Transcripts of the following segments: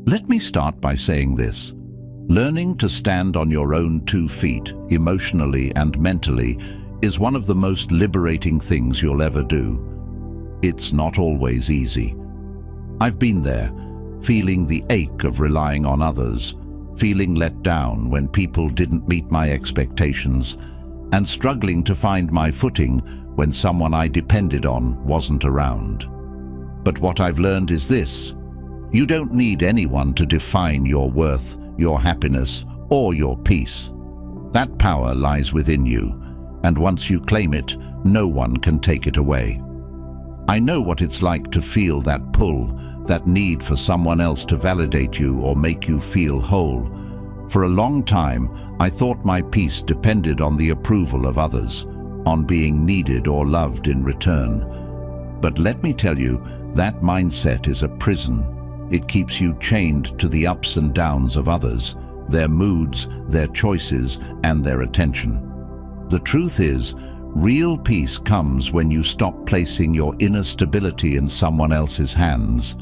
Let me start by saying this. Learning to stand on your own 2 feet, emotionally and mentally, is one of the most liberating things you'll ever do. It's not always easy. I've been there, feeling the ache of relying on others, feeling let down when people didn't meet my expectations, and struggling to find my footing when someone I depended on wasn't around. But what I've learned is this: you don't need anyone to define your worth, your happiness, or your peace. That power lies within you, and once you claim it, no one can take it away. I know what it's like to feel that pull, that need for someone else to validate you or make you feel whole. For a long time, I thought my peace depended on the approval of others, on being needed or loved in return. But let me tell you, that mindset is a prison. It keeps you chained to the ups and downs of others, their moods, their choices, and their attention. The truth is, real peace comes when you stop placing your inner stability in someone else's hands.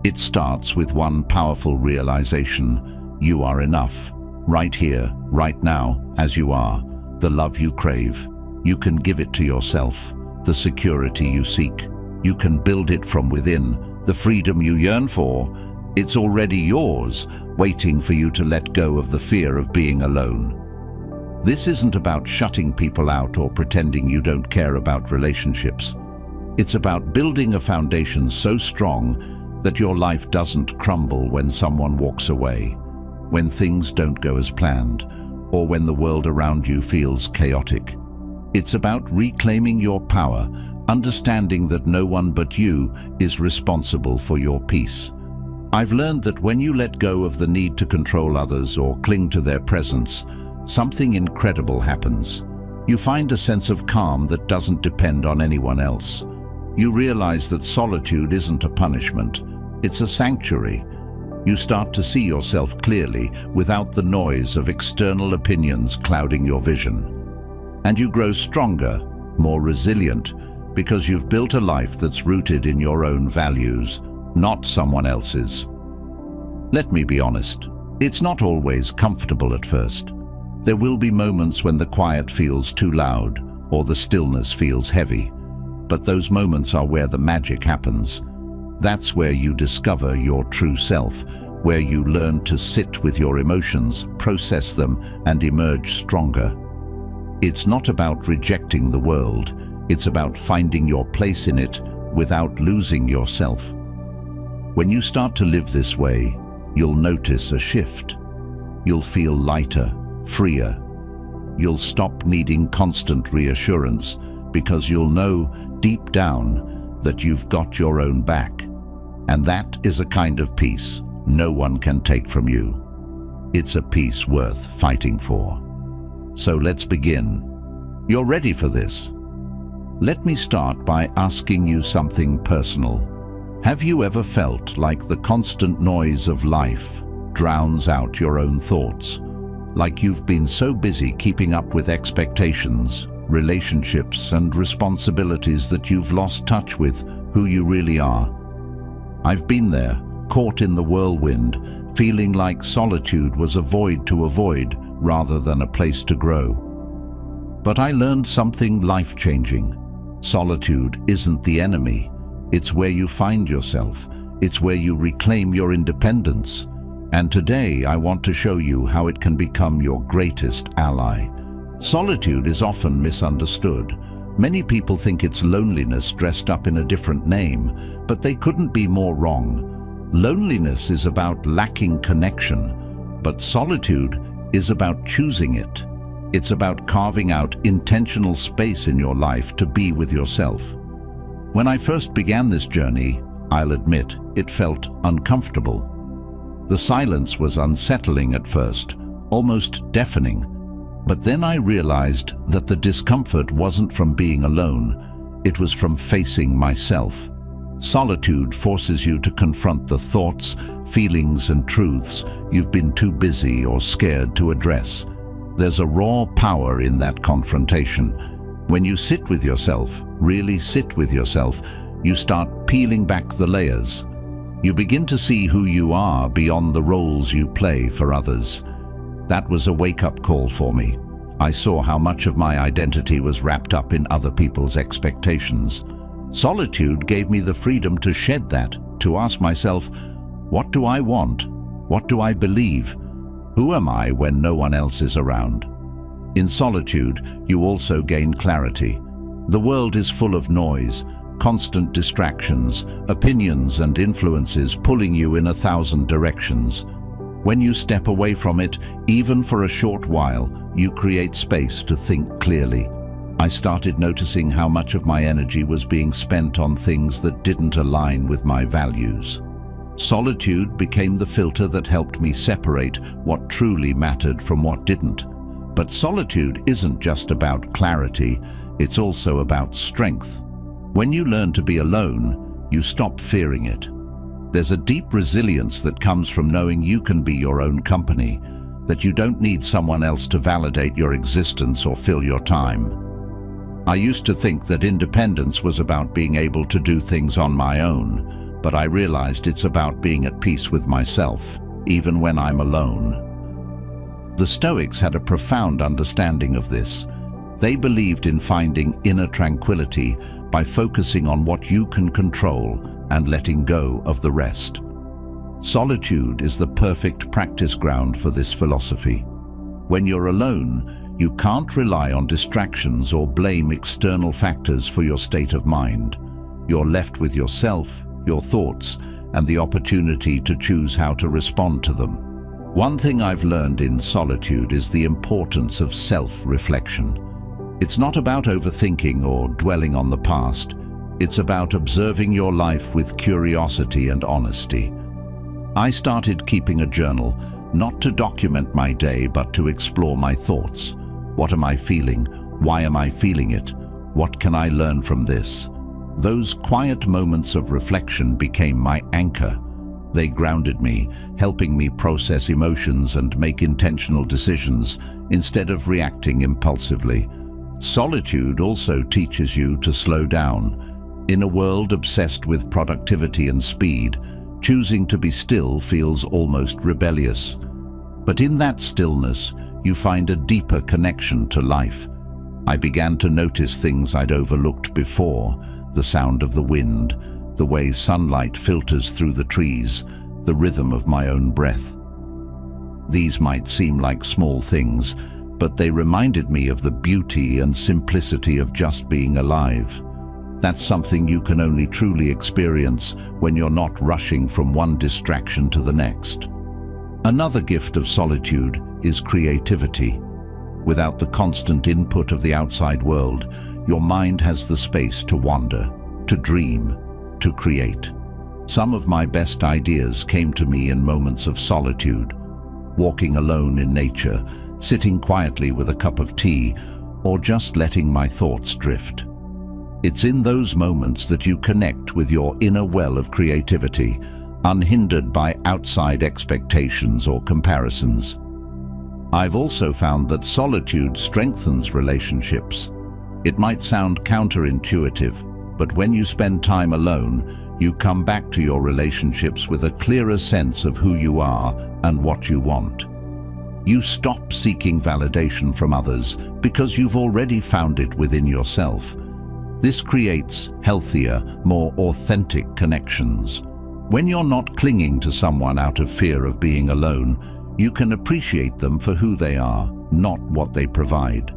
It starts with one powerful realization: you are enough, right here, right now, as you are. The love you crave, you can give it to yourself. The security you seek, you can build it from within. The freedom you yearn for, it's already yours, waiting for you to let go of the fear of being alone. This isn't about shutting people out or pretending you don't care about relationships. It's about building a foundation so strong that your life doesn't crumble when someone walks away, when things don't go as planned, or when the world around you feels chaotic. It's about reclaiming your power, understanding that no one but you is responsible for your peace. I've learned that when you let go of the need to control others or cling to their presence, something incredible happens. You find a sense of calm that doesn't depend on anyone else. You realize that solitude isn't a punishment, it's a sanctuary. You start to see yourself clearly without the noise of external opinions clouding your vision. And you grow stronger, more resilient, because you've built a life that's rooted in your own values, not someone else's. Let me be honest, it's not always comfortable at first. There will be moments when the quiet feels too loud or the stillness feels heavy, but those moments are where the magic happens. That's where you discover your true self, where you learn to sit with your emotions, process them, and emerge stronger. It's not about rejecting the world. It's about finding your place in it without losing yourself. When you start to live this way, you'll notice a shift. You'll feel lighter, freer. You'll stop needing constant reassurance because you'll know deep down that you've got your own back. And that is a kind of peace no one can take from you. It's a peace worth fighting for. So let's begin. You're ready for this? Let me start by asking you something personal. Have you ever felt like the constant noise of life drowns out your own thoughts? Like you've been so busy keeping up with expectations, relationships, and responsibilities that you've lost touch with who you really are? I've been there, caught in the whirlwind, feeling like solitude was a void to avoid rather than a place to grow. But I learned something life-changing. Solitude isn't the enemy. It's where you find yourself. It's where you reclaim your independence. And today I want to show you how it can become your greatest ally. Solitude is often misunderstood. Many people think it's loneliness dressed up in a different name, but they couldn't be more wrong. Loneliness is about lacking connection, but solitude is about choosing it. It's about carving out intentional space in your life to be with yourself. When I first began this journey, I'll admit, it felt uncomfortable. The silence was unsettling at first, almost deafening. But then I realized that the discomfort wasn't from being alone, it was from facing myself. Solitude forces you to confront the thoughts, feelings, and truths you've been too busy or scared to address. There's a raw power in that confrontation. When you sit with yourself, really sit with yourself, you start peeling back the layers. You begin to see who you are beyond the roles you play for others. That was a wake-up call for me. I saw how much of my identity was wrapped up in other people's expectations. Solitude gave me the freedom to shed that, to ask myself, what do I want? What do I believe? Who am I when no one else is around? In solitude, you also gain clarity. The world is full of noise, constant distractions, opinions and influences pulling you in 1,000 directions. When you step away from it, even for a short while, you create space to think clearly. I started noticing how much of my energy was being spent on things that didn't align with my values. Solitude became the filter that helped me separate what truly mattered from what didn't. But solitude isn't just about clarity, it's also about strength. When you learn to be alone, you stop fearing it. There's a deep resilience that comes from knowing you can be your own company, that you don't need someone else to validate your existence or fill your time. I used to think that independence was about being able to do things on my own, but I realized it's about being at peace with myself, even when I'm alone. The Stoics had a profound understanding of this. They believed in finding inner tranquility by focusing on what you can control and letting go of the rest. Solitude is the perfect practice ground for this philosophy. When you're alone, you can't rely on distractions or blame external factors for your state of mind. You're left with yourself, your thoughts, and the opportunity to choose how to respond to them. One thing I've learned in solitude is the importance of self-reflection. It's not about overthinking or dwelling on the past. It's about observing your life with curiosity and honesty. I started keeping a journal, not to document my day, but to explore my thoughts. What am I feeling? Why am I feeling it? What can I learn from this? Those quiet moments of reflection became my anchor. They grounded me, helping me process emotions and make intentional decisions instead of reacting impulsively. Solitude also teaches you to slow down. In a world obsessed with productivity and speed, choosing to be still feels almost rebellious. But in that stillness, you find a deeper connection to life. I began to notice things I'd overlooked before: the sound of the wind, the way sunlight filters through the trees, the rhythm of my own breath. These might seem like small things, but they reminded me of the beauty and simplicity of just being alive. That's something you can only truly experience when you're not rushing from one distraction to the next. Another gift of solitude is creativity. Without the constant input of the outside world, your mind has the space to wander, to dream, to create. Some of my best ideas came to me in moments of solitude, walking alone in nature, sitting quietly with a cup of tea, or just letting my thoughts drift. It's in those moments that you connect with your inner well of creativity, unhindered by outside expectations or comparisons. I've also found that solitude strengthens relationships. It might sound counterintuitive, but when you spend time alone, you come back to your relationships with a clearer sense of who you are and what you want. You stop seeking validation from others because you've already found it within yourself. This creates healthier, more authentic connections. When you're not clinging to someone out of fear of being alone, you can appreciate them for who they are, not what they provide.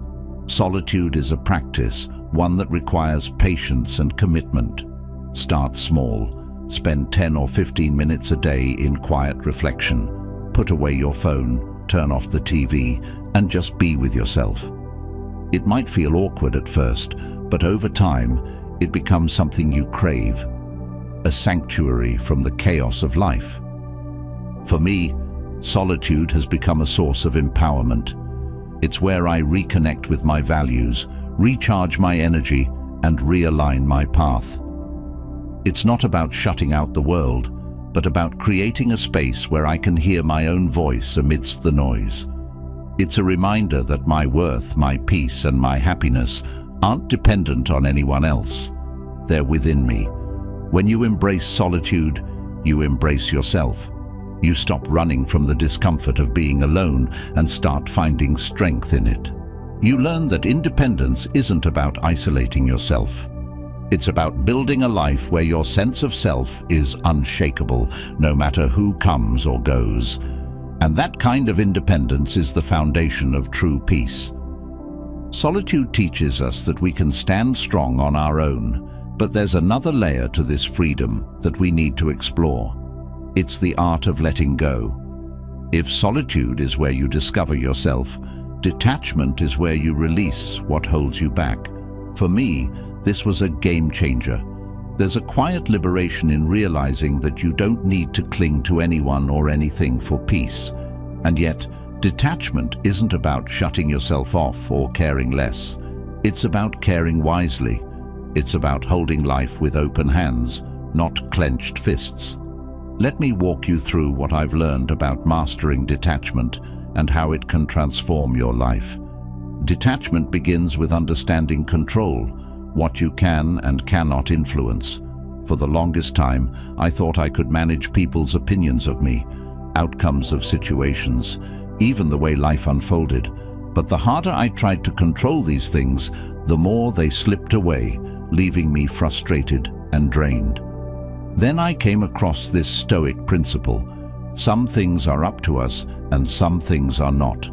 Solitude is a practice, one that requires patience and commitment. Start small. Spend 10 or 15 minutes a day in quiet reflection. Put away your phone, turn off the TV, and just be with yourself. It might feel awkward at first, but over time, it becomes something you crave, a sanctuary from the chaos of life. For me, solitude has become a source of empowerment. It's where I reconnect with my values, recharge my energy, and realign my path. It's not about shutting out the world, but about creating a space where I can hear my own voice amidst the noise. It's a reminder that my worth, my peace, and my happiness aren't dependent on anyone else. They're within me. When you embrace solitude, you embrace yourself. You stop running from the discomfort of being alone and start finding strength in it. You learn that independence isn't about isolating yourself. It's about building a life where your sense of self is unshakable, no matter who comes or goes. And that kind of independence is the foundation of true peace. Solitude teaches us that we can stand strong on our own, but there's another layer to this freedom that we need to explore. It's the art of letting go. If solitude is where you discover yourself, detachment is where you release what holds you back. For me, this was a game changer. There's a quiet liberation in realizing that you don't need to cling to anyone or anything for peace. And yet, detachment isn't about shutting yourself off or caring less. It's about caring wisely. It's about holding life with open hands, not clenched fists. Let me walk you through what I've learned about mastering detachment and how it can transform your life. Detachment begins with understanding control, what you can and cannot influence. For the longest time, I thought I could manage people's opinions of me, outcomes of situations, even the way life unfolded. But the harder I tried to control these things, the more they slipped away, leaving me frustrated and drained. Then I came across this Stoic principle: some things are up to us and some things are not.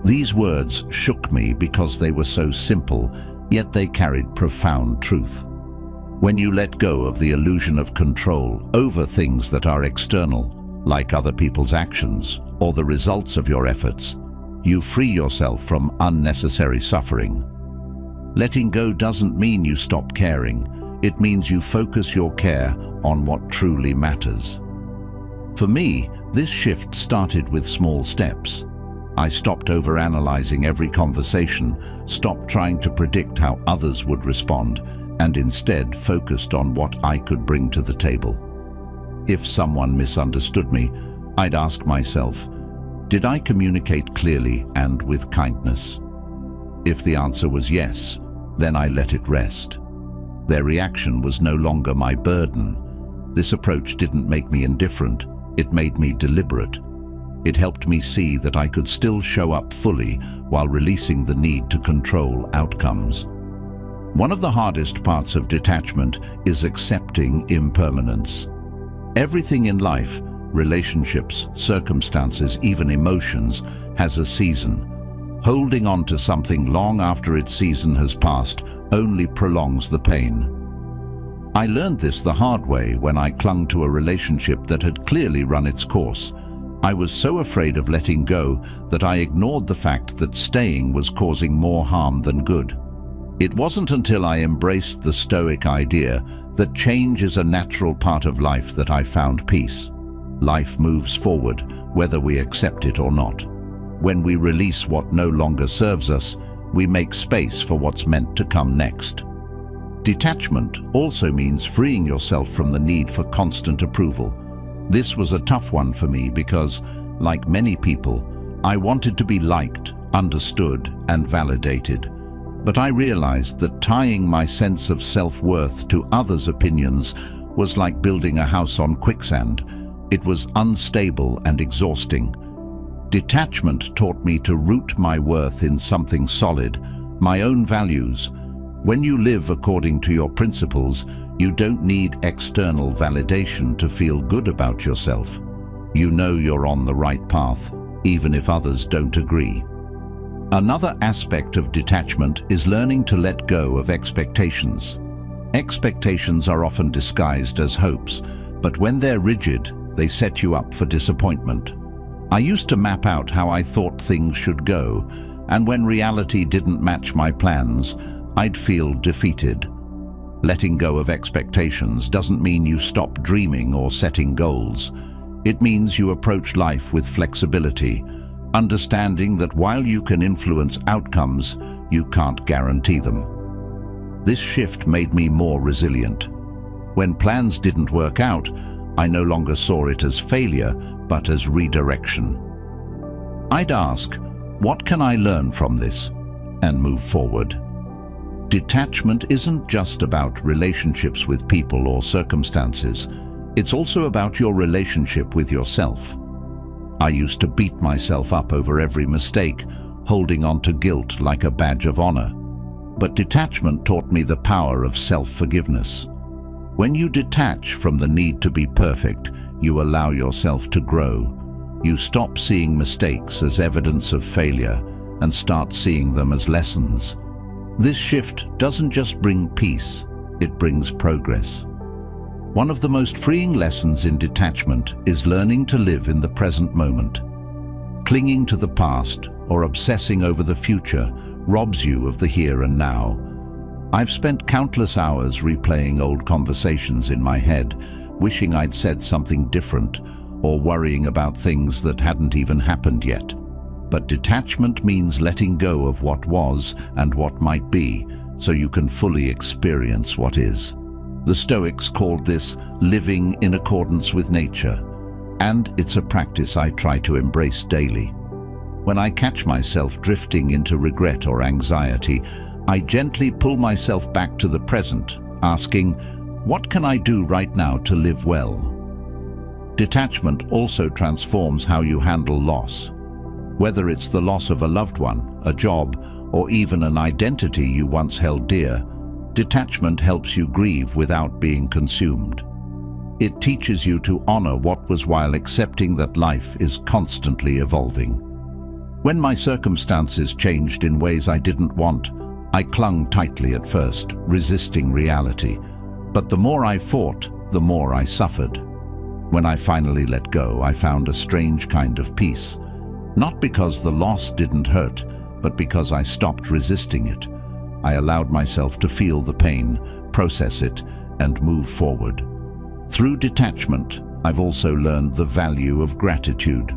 These words shook me because they were so simple, yet they carried profound truth. When you let go of the illusion of control over things that are external, like other people's actions or the results of your efforts, you free yourself from unnecessary suffering. Letting go doesn't mean you stop caring. It means you focus your care on what truly matters. For me, this shift started with small steps. I stopped overanalyzing every conversation, stopped trying to predict how others would respond, and instead focused on what I could bring to the table. If someone misunderstood me, I'd ask myself, did I communicate clearly and with kindness? If the answer was yes, then I let it rest. Their reaction was no longer my burden. This approach didn't make me indifferent, it made me deliberate. It helped me see that I could still show up fully while releasing the need to control outcomes. One of the hardest parts of detachment is accepting impermanence. Everything in life, relationships, circumstances, even emotions, has a season. Holding on to something long after its season has passed only prolongs the pain. I learned this the hard way when I clung to a relationship that had clearly run its course. I was so afraid of letting go that I ignored the fact that staying was causing more harm than good. It wasn't until I embraced the Stoic idea that change is a natural part of life that I found peace. Life moves forward, whether we accept it or not. When we release what no longer serves us, we make space for what's meant to come next. Detachment also means freeing yourself from the need for constant approval. This was a tough one for me because, like many people, I wanted to be liked, understood, and validated. But I realized that tying my sense of self-worth to others' opinions was like building a house on quicksand. It was unstable and exhausting. Detachment taught me to root my worth in something solid, my own values. When you live according to your principles, you don't need external validation to feel good about yourself. You know you're on the right path, even if others don't agree. Another aspect of detachment is learning to let go of expectations. Expectations are often disguised as hopes, but when they're rigid, they set you up for disappointment. I used to map out how I thought things should go, and when reality didn't match my plans, I'd feel defeated. Letting go of expectations doesn't mean you stop dreaming or setting goals. It means you approach life with flexibility, understanding that while you can influence outcomes, you can't guarantee them. This shift made me more resilient. When plans didn't work out, I no longer saw it as failure, but as redirection. I'd ask, what can I learn from this? And move forward. Detachment isn't just about relationships with people or circumstances. It's also about your relationship with yourself. I used to beat myself up over every mistake, holding on to guilt like a badge of honor. But detachment taught me the power of self-forgiveness. When you detach from the need to be perfect, you allow yourself to grow. You stop seeing mistakes as evidence of failure and start seeing them as lessons. This shift doesn't just bring peace, it brings progress. One of the most freeing lessons in detachment is learning to live in the present moment. Clinging to the past or obsessing over the future robs you of the here and now. I've spent countless hours replaying old conversations in my head, wishing I'd said something different or worrying about things that hadn't even happened yet. But detachment means letting go of what was and what might be, so you can fully experience what is. The Stoics called this living in accordance with nature, and it's a practice I try to embrace daily. When I catch myself drifting into regret or anxiety, I gently pull myself back to the present, asking, what can I do right now to live well? Detachment also transforms how you handle loss. Whether it's the loss of a loved one, a job, or even an identity you once held dear, detachment helps you grieve without being consumed. It teaches you to honor what was while accepting that life is constantly evolving. When my circumstances changed in ways I didn't want, I clung tightly at first, resisting reality. But the more I fought, the more I suffered. When I finally let go, I found a strange kind of peace. Not because the loss didn't hurt, but because I stopped resisting it. I allowed myself to feel the pain, process it, and move forward. Through detachment, I've also learned the value of gratitude.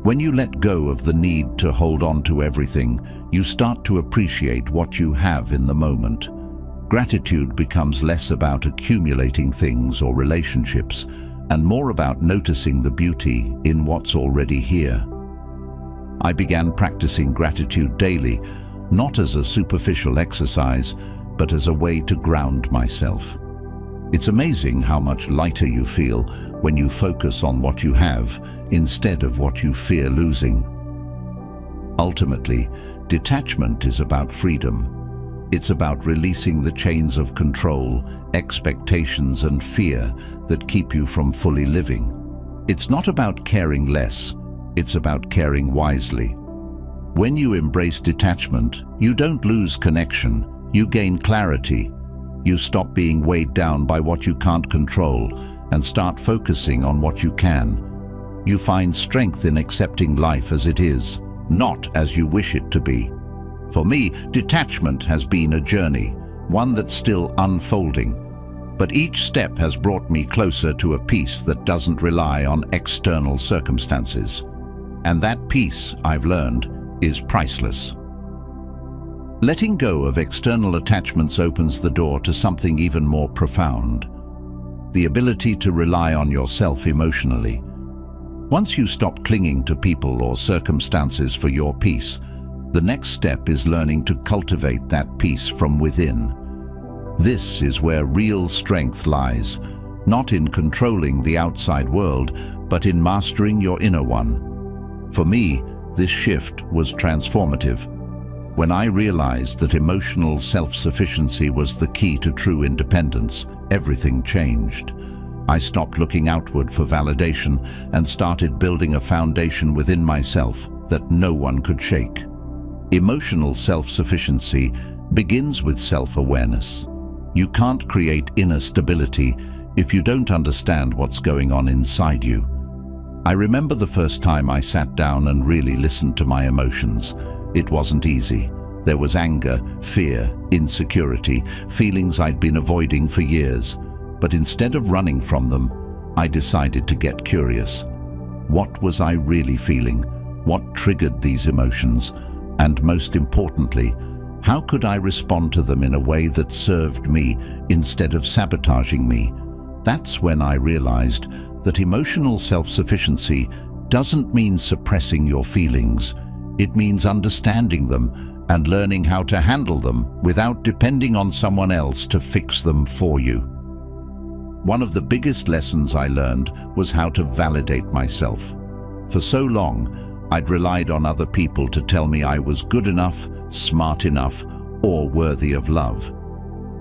When you let go of the need to hold on to everything, you start to appreciate what you have in the moment. Gratitude becomes less about accumulating things or relationships, and more about noticing the beauty in what's already here. I began practicing gratitude daily, not as a superficial exercise, but as a way to ground myself. It's amazing how much lighter you feel when you focus on what you have instead of what you fear losing. Ultimately, detachment is about freedom. It's about releasing the chains of control, expectations, and fear that keep you from fully living. It's not about caring less, it's about caring wisely. When you embrace detachment, you don't lose connection, you gain clarity. You stop being weighed down by what you can't control and start focusing on what you can. You find strength in accepting life as it is, not as you wish it to be. For me, detachment has been a journey, one that's still unfolding. But each step has brought me closer to a peace that doesn't rely on external circumstances. And that peace, I've learned, is priceless. Letting go of external attachments opens the door to something even more profound: the ability to rely on yourself emotionally. Once you stop clinging to people or circumstances for your peace, the next step is learning to cultivate that peace from within. This is where real strength lies, not in controlling the outside world, but in mastering your inner one. For me, this shift was transformative. When I realized that emotional self-sufficiency was the key to true independence, everything changed. I stopped looking outward for validation and started building a foundation within myself that no one could shake. Emotional self-sufficiency begins with self-awareness. You can't create inner stability if you don't understand what's going on inside you. I remember the first time I sat down and really listened to my emotions. It wasn't easy. There was anger, fear, insecurity, feelings I'd been avoiding for years. But instead of running from them, I decided to get curious. What was I really feeling? What triggered these emotions? And most importantly, how could I respond to them in a way that served me instead of sabotaging me? That's when I realized that emotional self-sufficiency doesn't mean suppressing your feelings. It means understanding them and learning how to handle them without depending on someone else to fix them for you. One of the biggest lessons I learned was how to validate myself. For so long, I'd relied on other people to tell me I was good enough, smart enough, or worthy of love.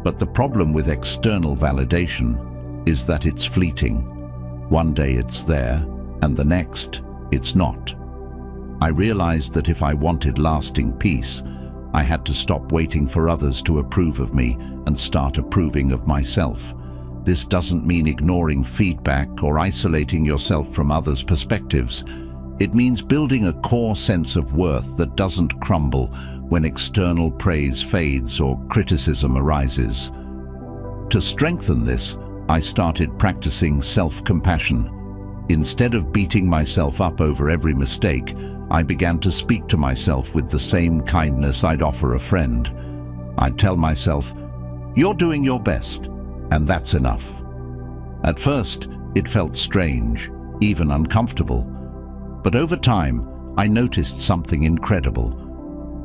But the problem with external validation is that it's fleeting. One day it's there, and the next, it's not. I realized that if I wanted lasting peace, I had to stop waiting for others to approve of me and start approving of myself. This doesn't mean ignoring feedback or isolating yourself from others' perspectives. It means building a core sense of worth that doesn't crumble when external praise fades or criticism arises. To strengthen this, I started practicing self-compassion. Instead of beating myself up over every mistake, I began to speak to myself with the same kindness I'd offer a friend. I'd tell myself, "You're doing your best, and that's enough." At first, it felt strange, even uncomfortable. But over time, I noticed something incredible.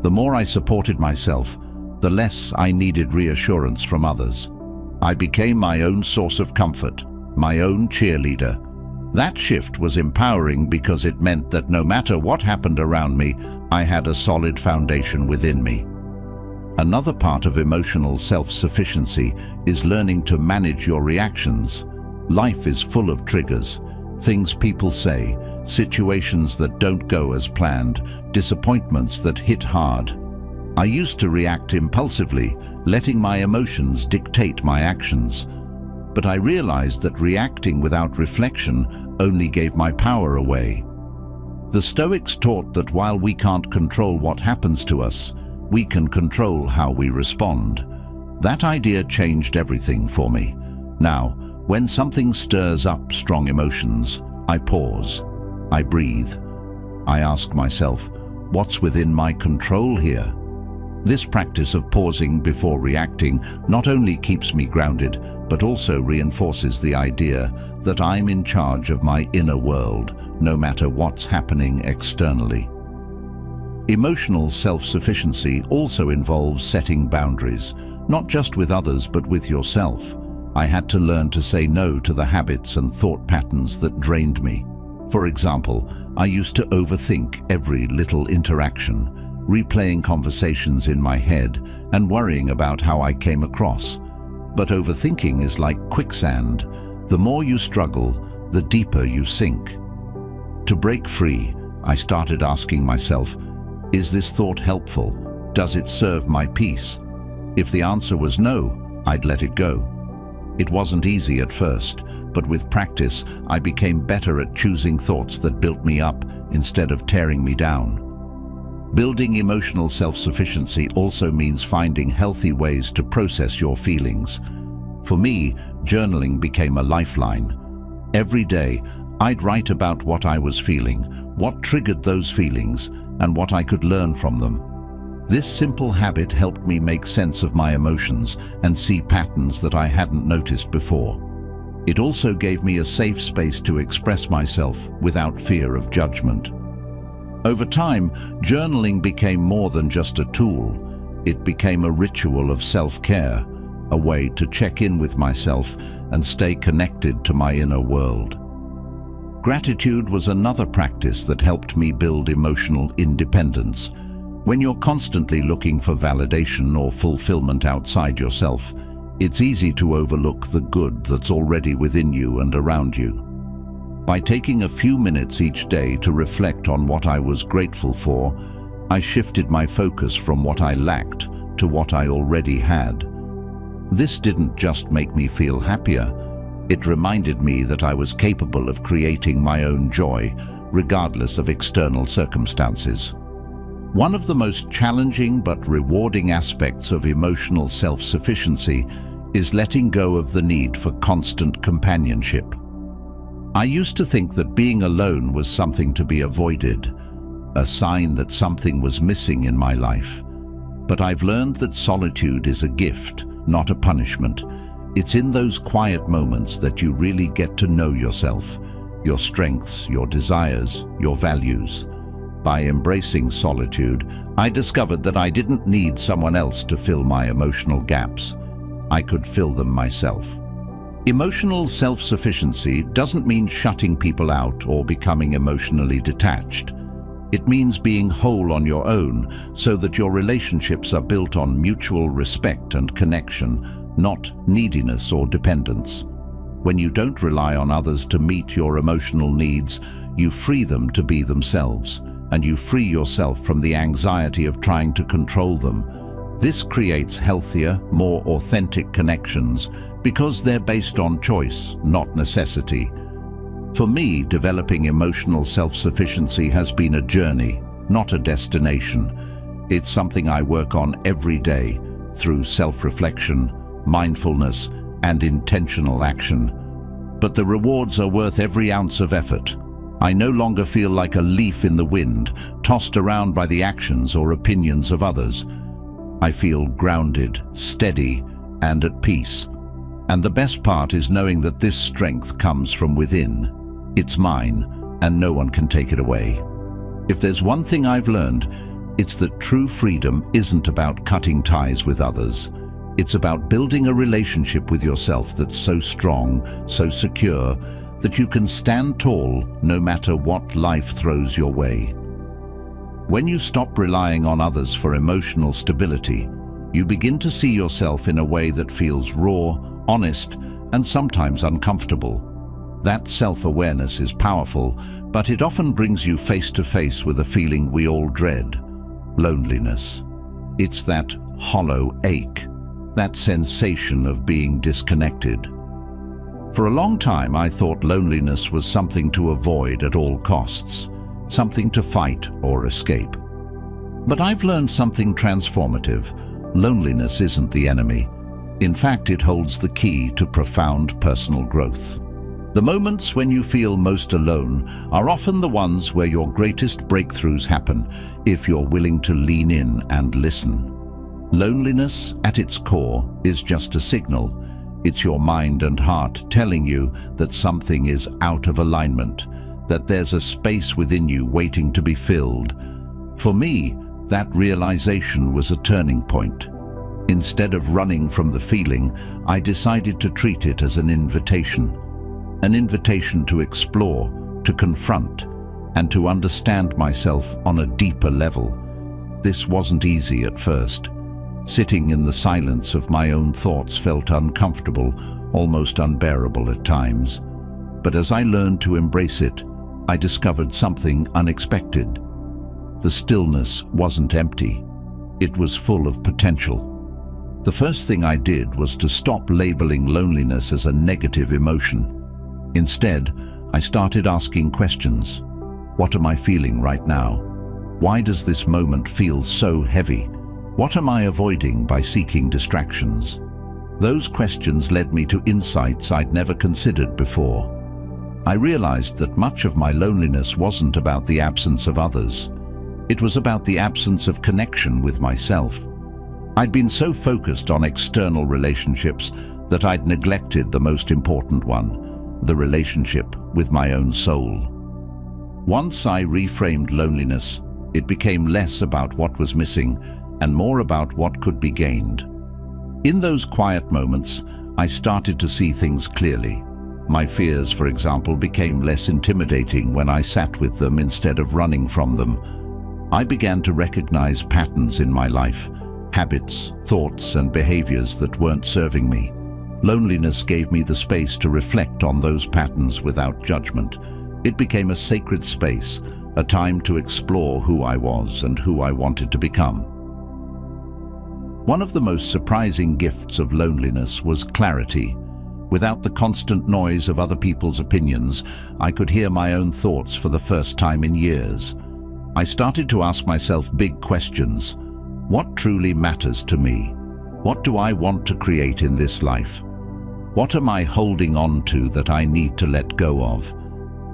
The more I supported myself, the less I needed reassurance from others. I became my own source of comfort, my own cheerleader. That shift was empowering because it meant that no matter what happened around me, I had a solid foundation within me. Another part of emotional self-sufficiency is learning to manage your reactions. Life is full of triggers, things people say, situations that don't go as planned, disappointments that hit hard. I used to react impulsively, letting my emotions dictate my actions. But I realized that reacting without reflection only gave my power away. The Stoics taught that while we can't control what happens to us, we can control how we respond. That idea changed everything for me. Now, when something stirs up strong emotions, I pause. I breathe. I ask myself, what's within my control here? This practice of pausing before reacting not only keeps me grounded, but also reinforces the idea that I'm in charge of my inner world, no matter what's happening externally. Emotional self-sufficiency also involves setting boundaries, not just with others but with yourself. I had to learn to say no to the habits and thought patterns that drained me. For example, I used to overthink every little interaction, replaying conversations in my head and worrying about how I came across. But overthinking is like quicksand. The more you struggle, the deeper you sink. To break free, I started asking myself, is this thought helpful? Does it serve my peace? If the answer was no, I'd let it go. It wasn't easy at first, but with practice, I became better at choosing thoughts that built me up instead of tearing me down. Building emotional self-sufficiency also means finding healthy ways to process your feelings. For me, journaling became a lifeline. Every day, I'd write about what I was feeling, what triggered those feelings, and what I could learn from them. This simple habit helped me make sense of my emotions and see patterns that I hadn't noticed before. It also gave me a safe space to express myself without fear of judgment. Over time, journaling became more than just a tool. It became a ritual of self-care, a way to check in with myself and stay connected to my inner world. Gratitude was another practice that helped me build emotional independence. When you're constantly looking for validation or fulfillment outside yourself, it's easy to overlook the good that's already within you and around you. By taking a few minutes each day to reflect on what I was grateful for, I shifted my focus from what I lacked to what I already had. This didn't just make me feel happier, it reminded me that I was capable of creating my own joy, regardless of external circumstances. One of the most challenging but rewarding aspects of emotional self-sufficiency is letting go of the need for constant companionship. I used to think that being alone was something to be avoided, a sign that something was missing in my life. But I've learned that solitude is a gift, not a punishment. It's in those quiet moments that you really get to know yourself, your strengths, your desires, your values. By embracing solitude, I discovered that I didn't need someone else to fill my emotional gaps. I could fill them myself. Emotional self-sufficiency doesn't mean shutting people out or becoming emotionally detached. It means being whole on your own so that your relationships are built on mutual respect and connection, not neediness or dependence. When you don't rely on others to meet your emotional needs, you free them to be themselves, and you free yourself from the anxiety of trying to control them. This creates healthier, more authentic connections because they're based on choice, not necessity. For me, developing emotional self-sufficiency has been a journey, not a destination. It's something I work on every day through self-reflection, mindfulness, and intentional action. But the rewards are worth every ounce of effort. I no longer feel like a leaf in the wind, tossed around by the actions or opinions of others. I feel grounded, steady, and at peace. And the best part is knowing that this strength comes from within. It's mine, and no one can take it away. If there's one thing I've learned, it's that true freedom isn't about cutting ties with others. It's about building a relationship with yourself that's so strong, so secure, that you can stand tall no matter what life throws your way. When you stop relying on others for emotional stability, you begin to see yourself in a way that feels raw, honest, and sometimes uncomfortable. That self-awareness is powerful, but it often brings you face to face with a feeling we all dread: loneliness. It's that hollow ache, that sensation of being disconnected. For a long time, I thought loneliness was something to avoid at all costs, something to fight or escape. But I've learned something transformative. Loneliness isn't the enemy. In fact, it holds the key to profound personal growth. The moments when you feel most alone are often the ones where your greatest breakthroughs happen, if you're willing to lean in and listen. Loneliness, at its core, is just a signal. It's your mind and heart telling you that something is out of alignment, that there's a space within you waiting to be filled. For me, that realization was a turning point. Instead of running from the feeling, I decided to treat it as an invitation to explore, to confront, and to understand myself on a deeper level. This wasn't easy at first. Sitting in the silence of my own thoughts felt uncomfortable, almost unbearable at times. But as I learned to embrace it, I discovered something unexpected. The stillness wasn't empty. It was full of potential. The first thing I did was to stop labeling loneliness as a negative emotion. Instead, I started asking questions. What am I feeling right now? Why does this moment feel so heavy? What am I avoiding by seeking distractions? Those questions led me to insights I'd never considered before. I realized that much of my loneliness wasn't about the absence of others. It was about the absence of connection with myself. I'd been so focused on external relationships that I'd neglected the most important one, the relationship with my own soul. Once I reframed loneliness, it became less about what was missing and more about what could be gained. In those quiet moments, I started to see things clearly. My fears, for example, became less intimidating when I sat with them instead of running from them. I began to recognize patterns in my life, habits, thoughts, and behaviors that weren't serving me. Loneliness gave me the space to reflect on those patterns without judgment. It became a sacred space, a time to explore who I was and who I wanted to become. One of the most surprising gifts of loneliness was clarity. Without the constant noise of other people's opinions, I could hear my own thoughts for the first time in years. I started to ask myself big questions. What truly matters to me? What do I want to create in this life? What am I holding on to that I need to let go of?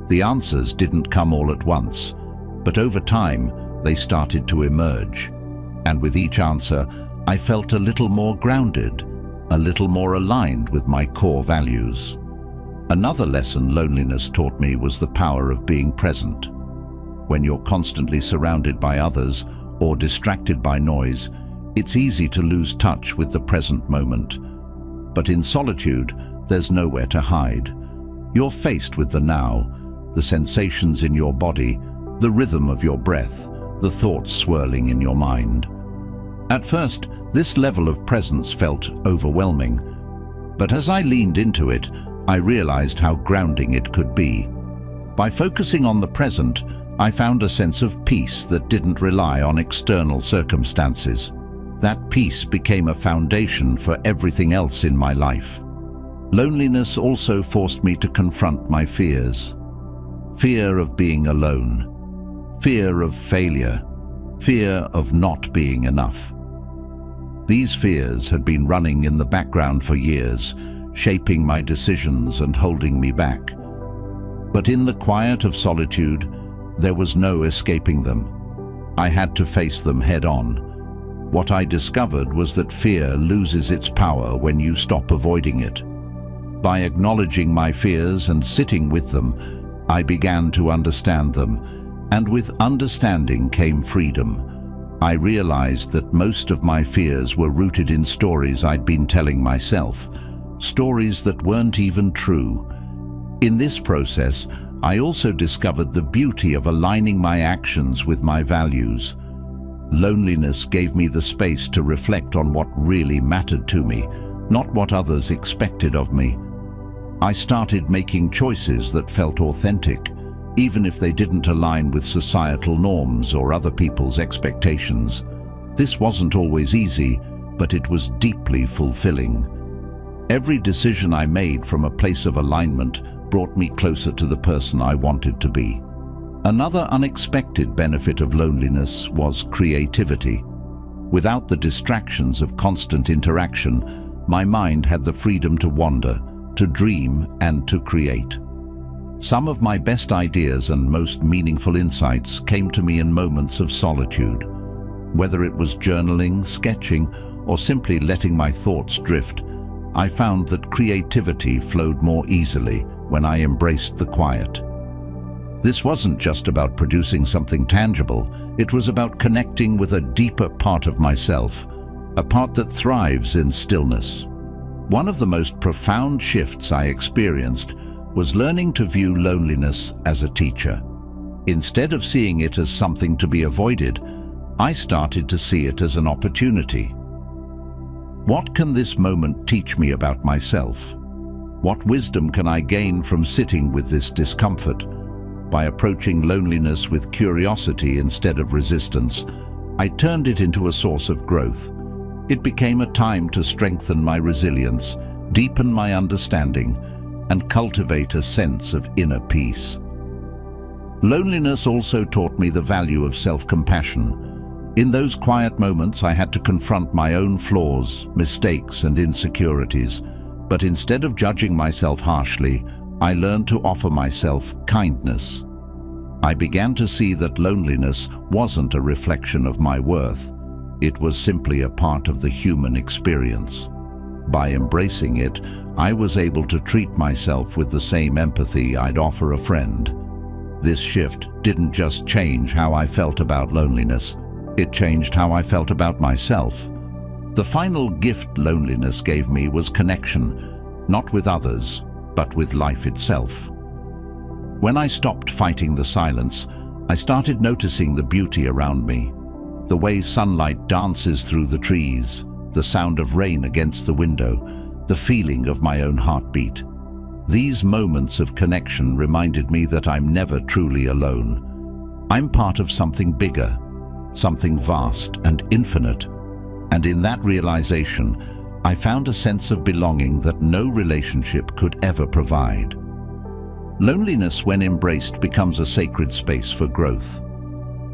The answers didn't come all at once, but over time, they started to emerge. And with each answer, I felt a little more grounded, a little more aligned with my core values. Another lesson loneliness taught me was the power of being present. When you're constantly surrounded by others or distracted by noise, it's easy to lose touch with the present moment. But in solitude, there's nowhere to hide. You're faced with the now, the sensations in your body, the rhythm of your breath, the thoughts swirling in your mind. At first, this level of presence felt overwhelming, but as I leaned into it, I realized how grounding it could be. By focusing on the present, I found a sense of peace that didn't rely on external circumstances. That peace became a foundation for everything else in my life. Loneliness also forced me to confront my fears. Fear of being alone, fear of failure, fear of not being enough. These fears had been running in the background for years, shaping my decisions and holding me back. But in the quiet of solitude, there was no escaping them. I had to face them head-on. What I discovered was that fear loses its power when you stop avoiding it. By acknowledging my fears and sitting with them, I began to understand them, and with understanding came freedom. I realized that most of my fears were rooted in stories I'd been telling myself, stories that weren't even true. In this process, I also discovered the beauty of aligning my actions with my values. Loneliness gave me the space to reflect on what really mattered to me, not what others expected of me. I started making choices that felt authentic, even if they didn't align with societal norms or other people's expectations. This wasn't always easy, but it was deeply fulfilling. Every decision I made from a place of alignment brought me closer to the person I wanted to be. Another unexpected benefit of loneliness was creativity. Without the distractions of constant interaction, my mind had the freedom to wander, to dream, and to create. Some of my best ideas and most meaningful insights came to me in moments of solitude. Whether it was journaling, sketching, or simply letting my thoughts drift, I found that creativity flowed more easily when I embraced the quiet. This wasn't just about producing something tangible, it was about connecting with a deeper part of myself, a part that thrives in stillness. One of the most profound shifts I experienced was learning to view loneliness as a teacher. Instead of seeing it as something to be avoided, I started to see it as an opportunity. What can this moment teach me about myself? What wisdom can I gain from sitting with this discomfort? By approaching loneliness with curiosity instead of resistance, I turned it into a source of growth. It became a time to strengthen my resilience, deepen my understanding, and cultivate a sense of inner peace. Loneliness also taught me the value of self-compassion. In those quiet moments, I had to confront my own flaws, mistakes, and insecurities. But instead of judging myself harshly, I learned to offer myself kindness. I began to see that loneliness wasn't a reflection of my worth. It was simply a part of the human experience. By embracing it, I was able to treat myself with the same empathy I'd offer a friend. This shift didn't just change how I felt about loneliness, it changed how I felt about myself. The final gift loneliness gave me was connection, not with others, but with life itself. When I stopped fighting the silence, I started noticing the beauty around me. The way sunlight dances through the trees, the sound of rain against the window, the feeling of my own heartbeat. These moments of connection reminded me that I'm never truly alone. I'm part of something bigger, something vast and infinite. And in that realization, I found a sense of belonging that no relationship could ever provide. Loneliness, when embraced, becomes a sacred space for growth.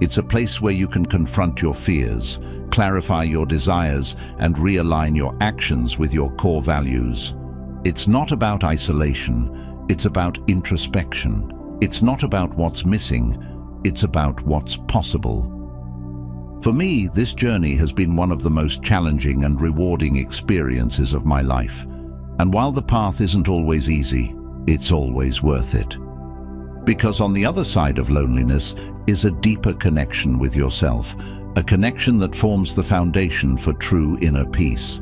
It's a place where you can confront your fears, clarify your desires, and realign your actions with your core values. It's not about isolation, it's about introspection. It's not about what's missing, it's about what's possible. For me, this journey has been one of the most challenging and rewarding experiences of my life. And while the path isn't always easy, it's always worth it. Because on the other side of loneliness is a deeper connection with yourself, a connection that forms the foundation for true inner peace.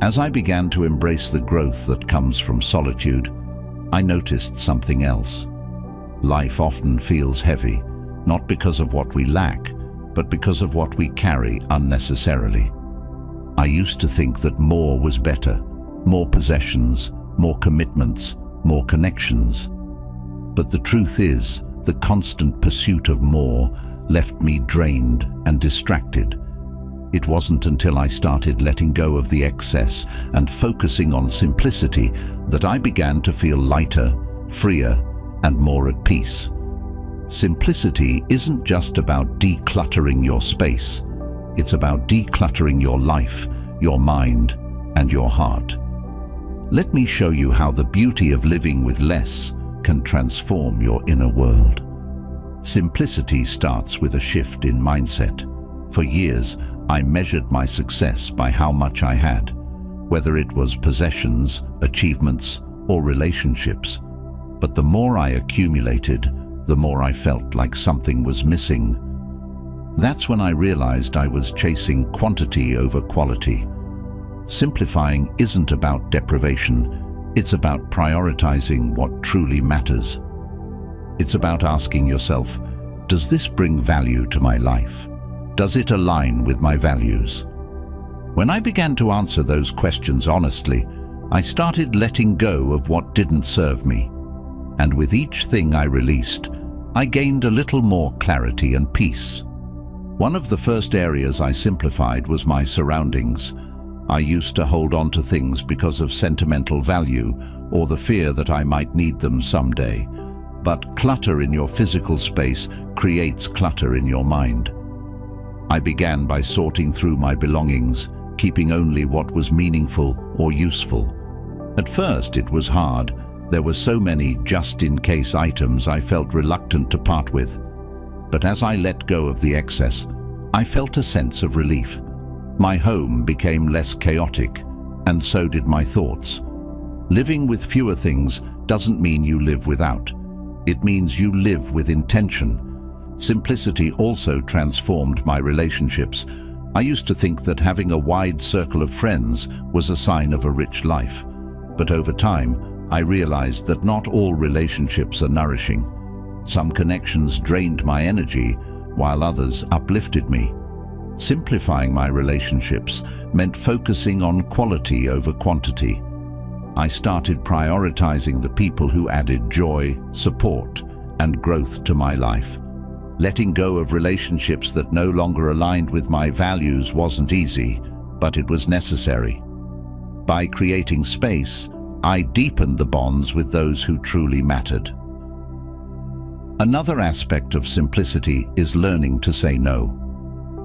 As I began to embrace the growth that comes from solitude, I noticed something else. Life often feels heavy, not because of what we lack, but because of what we carry unnecessarily. I used to think that more was better, more possessions, more commitments, more connections. But the truth is, the constant pursuit of more left me drained and distracted. It wasn't until I started letting go of the excess and focusing on simplicity that I began to feel lighter, freer, and more at peace. Simplicity isn't just about decluttering your space. It's about decluttering your life, your mind, and your heart. Let me show you how the beauty of living with less can transform your inner world. Simplicity starts with a shift in mindset. For years, I measured my success by how much I had, whether it was possessions, achievements, or relationships. But the more I accumulated, the more I felt like something was missing. That's when I realized I was chasing quantity over quality. Simplifying isn't about deprivation, it's about prioritizing what truly matters. It's about asking yourself, does this bring value to my life? Does it align with my values? When I began to answer those questions honestly, I started letting go of what didn't serve me. And with each thing I released, I gained a little more clarity and peace. One of the first areas I simplified was my surroundings. I used to hold on to things because of sentimental value or the fear that I might need them someday. But clutter in your physical space creates clutter in your mind. I began by sorting through my belongings, keeping only what was meaningful or useful. At first it was hard. There were so many just-in-case items I felt reluctant to part with. But as I let go of the excess, I felt a sense of relief. My home became less chaotic, and so did my thoughts. Living with fewer things doesn't mean you live without. It means you live with intention. Simplicity also transformed my relationships. I used to think that having a wide circle of friends was a sign of a rich life. But over time, I realized that not all relationships are nourishing. Some connections drained my energy, while others uplifted me. Simplifying my relationships meant focusing on quality over quantity. I started prioritizing the people who added joy, support, and growth to my life. Letting go of relationships that no longer aligned with my values wasn't easy, but it was necessary. By creating space, I deepened the bonds with those who truly mattered. Another aspect of simplicity is learning to say no.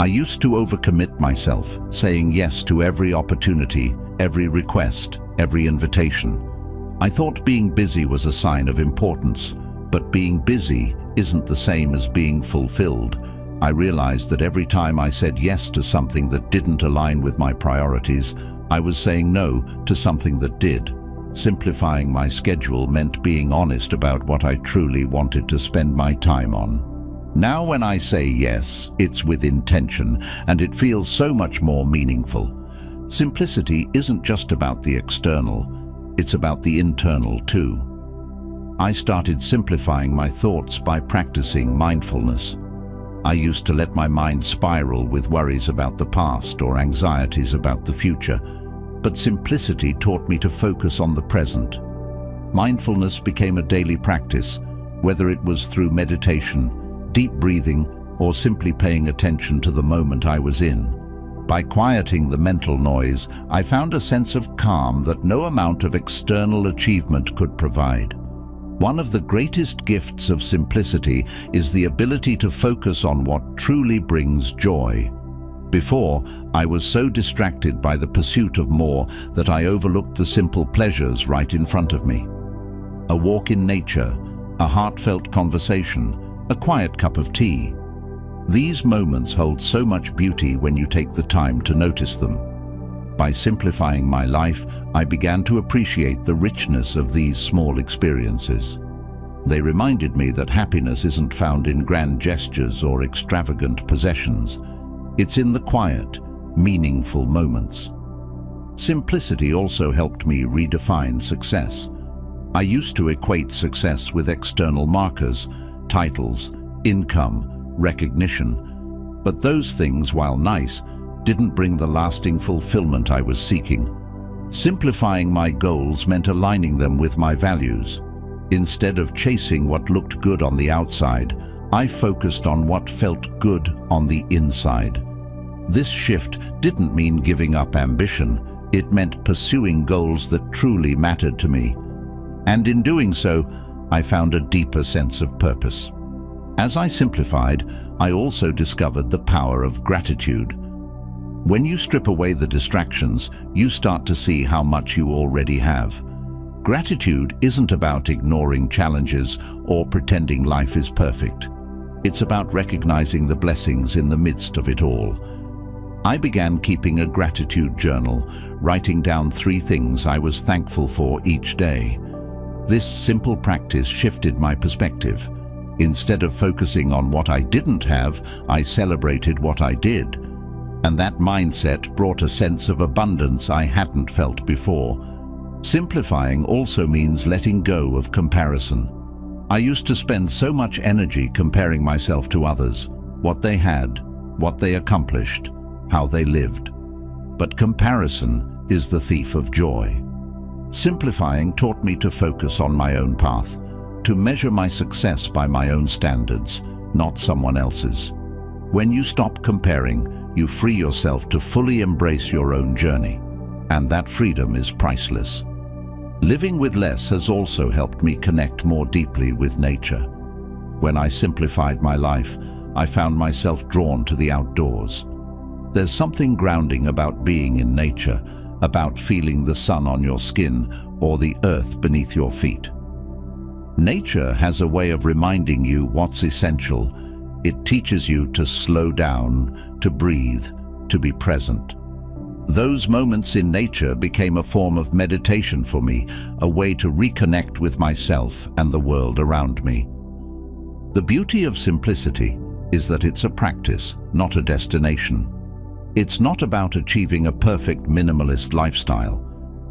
I used to overcommit myself, saying yes to every opportunity, every request, every invitation. I thought being busy was a sign of importance, but being busy isn't the same as being fulfilled. I realized that every time I said yes to something that didn't align with my priorities, I was saying no to something that did. Simplifying my schedule meant being honest about what I truly wanted to spend my time on. Now when I say yes, it's with intention, and it feels so much more meaningful. Simplicity isn't just about the external, it's about the internal too. I started simplifying my thoughts by practicing mindfulness. I used to let my mind spiral with worries about the past or anxieties about the future, but simplicity taught me to focus on the present. Mindfulness became a daily practice, whether it was through meditation, deep breathing, or simply paying attention to the moment I was in. By quieting the mental noise, I found a sense of calm that no amount of external achievement could provide. One of the greatest gifts of simplicity is the ability to focus on what truly brings joy. Before, I was so distracted by the pursuit of more that I overlooked the simple pleasures right in front of me. A walk in nature, a heartfelt conversation, a quiet cup of tea. These moments hold so much beauty when you take the time to notice them. By simplifying my life, I began to appreciate the richness of these small experiences. They reminded me that happiness isn't found in grand gestures or extravagant possessions. It's in the quiet, meaningful moments. Simplicity also helped me redefine success. I used to equate success with external markers, titles, income, recognition. But those things, while nice, didn't bring the lasting fulfillment I was seeking. Simplifying my goals meant aligning them with my values. Instead of chasing what looked good on the outside, I focused on what felt good on the inside. This shift didn't mean giving up ambition. It meant pursuing goals that truly mattered to me. And in doing so, I found a deeper sense of purpose. As I simplified, I also discovered the power of gratitude. When you strip away the distractions, you start to see how much you already have. Gratitude isn't about ignoring challenges or pretending life is perfect. It's about recognizing the blessings in the midst of it all. I began keeping a gratitude journal, writing down 3 things I was thankful for each day. This simple practice shifted my perspective. Instead of focusing on what I didn't have, I celebrated what I did. And that mindset brought a sense of abundance I hadn't felt before. Simplifying also means letting go of comparison. I used to spend so much energy comparing myself to others, what they had, what they accomplished, how they lived. But comparison is the thief of joy. Simplifying taught me to focus on my own path, to measure my success by my own standards, not someone else's. When you stop comparing, you free yourself to fully embrace your own journey, and that freedom is priceless. Living with less has also helped me connect more deeply with nature. When I simplified my life, I found myself drawn to the outdoors. There's something grounding about being in nature, about feeling the sun on your skin or the earth beneath your feet. Nature has a way of reminding you what's essential. It teaches you to slow down, to breathe, to be present. Those moments in nature became a form of meditation for me, a way to reconnect with myself and the world around me. The beauty of simplicity is that it's a practice, not a destination. It's not about achieving a perfect minimalist lifestyle.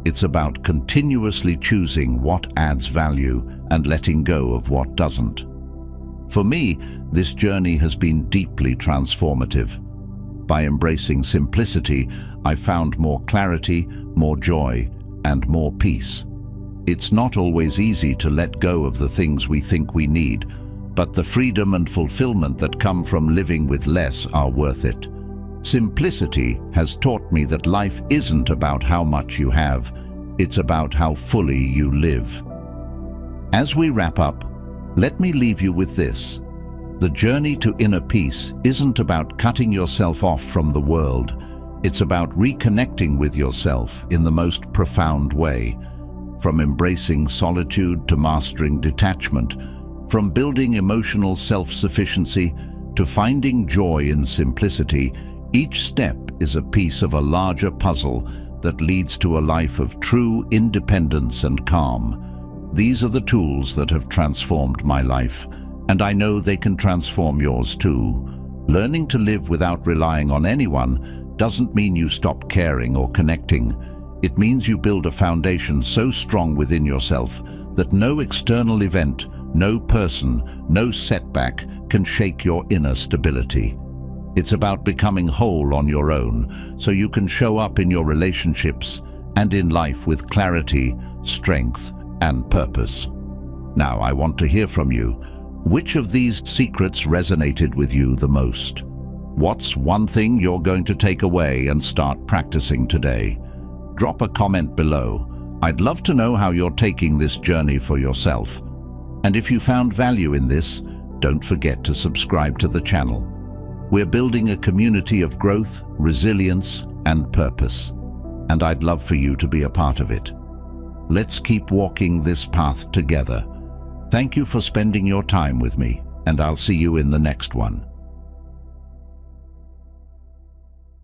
It's about continuously choosing what adds value and letting go of what doesn't. For me, this journey has been deeply transformative. By embracing simplicity, I found more clarity, more joy, and more peace. It's not always easy to let go of the things we think we need, but the freedom and fulfillment that come from living with less are worth it. Simplicity has taught me that life isn't about how much you have, it's about how fully you live. As we wrap up, let me leave you with this. The journey to inner peace isn't about cutting yourself off from the world. It's about reconnecting with yourself in the most profound way. From embracing solitude to mastering detachment, from building emotional self-sufficiency to finding joy in simplicity, each step is a piece of a larger puzzle that leads to a life of true independence and calm. These are the tools that have transformed my life, and I know they can transform yours too. Learning to live without relying on anyone doesn't mean you stop caring or connecting. It means you build a foundation so strong within yourself that no external event, no person, no setback can shake your inner stability. It's about becoming whole on your own, so you can show up in your relationships and in life with clarity, strength, and purpose. Now, I want to hear from you. Which of these secrets resonated with you the most? What's one thing you're going to take away and start practicing today? Drop a comment below. I'd love to know how you're taking this journey for yourself. And if you found value in this, don't forget to subscribe to the channel. We're building a community of growth, resilience, and purpose. And I'd love for you to be a part of it. Let's keep walking this path together. Thank you for spending your time with me, and I'll see you in the next one.